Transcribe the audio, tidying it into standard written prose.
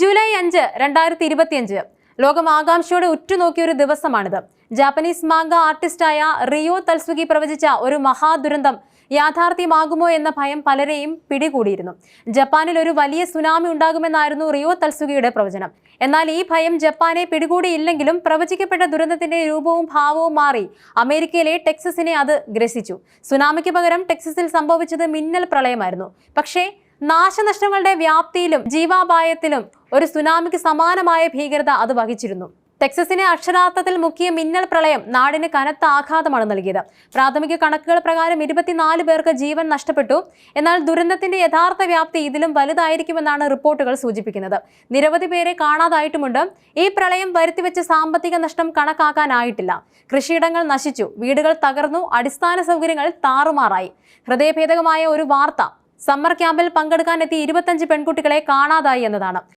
July 5, 2025 ലോകം ആകാംക്ഷയോടെ ഉറ്റുനോക്കിയ ഒരു ദിവസമാണിത്. ജാപ്പനീസ് മാംഗ ആർട്ടിസ്റ്റായ റിയോ തൽസുഗി പ്രവചിച്ച ഒരു മഹാദുരന്തം യാഥാർത്ഥ്യമാകുമോ എന്ന ഭയം പലരെയും പിടികൂടിയിരുന്നു. ജപ്പാനിൽ ഒരു വലിയ സുനാമി ഉണ്ടാകുമെന്നായിരുന്നു റിയോ തൽസുഗിയുടെ പ്രവചനം. എന്നാൽ ഈ ഭയം ജപ്പാനെ പിടികൂടിയില്ലെങ്കിലും പ്രവചിക്കപ്പെട്ട ദുരന്തത്തിന്റെ രൂപവും ഭാവവും മാറി അമേരിക്കയിലെ ടെക്സസിനെ അത് ഗ്രസിച്ചു. സുനാമിക്ക് പകരം ടെക്സസിൽ സംഭവിച്ചത് മിന്നൽ പ്രളയമായിരുന്നു. പക്ഷേ നാശനഷ്ടങ്ങളുടെ വ്യാപ്തിയിലും ജീവാപായത്തിലും ഒരു സുനാമിക്ക് സമാനമായ ഭീകരത അത് വഹിച്ചിരുന്നു. ടെക്സസിനെ അക്ഷരാർത്ഥത്തിൽ മുക്കിയ മിന്നൽ പ്രളയം നാടിന് കനത്ത ആഘാതമാണ് നൽകിയത്. പ്രാഥമിക കണക്കുകൾ പ്രകാരം 24 പേർക്ക് ജീവൻ നഷ്ടപ്പെട്ടു. എന്നാൽ ദുരന്തത്തിന്റെ യഥാർത്ഥ വ്യാപ്തി ഇതിലും വലുതായിരിക്കുമെന്നാണ് റിപ്പോർട്ടുകൾ സൂചിപ്പിക്കുന്നത്. നിരവധി പേരെ കാണാതായിട്ടുമുണ്ട്. ഈ പ്രളയം വരുത്തിവെച്ച സാമ്പത്തിക നഷ്ടം കണക്കാക്കാനായിട്ടില്ല. കൃഷിയിടങ്ങൾ നശിച്ചു, വീടുകൾ തകർന്നു, അടിസ്ഥാന സൗകര്യങ്ങൾ താറുമാറായി. ഹൃദയഭേദകമായ ഒരു വാർത്ത സമ്മർ ക്യാമ്പിൽ പങ്കെടുക്കാനെത്തിയ 25 പെൺകുട്ടികളെ കാണാതായി എന്നതാണ്.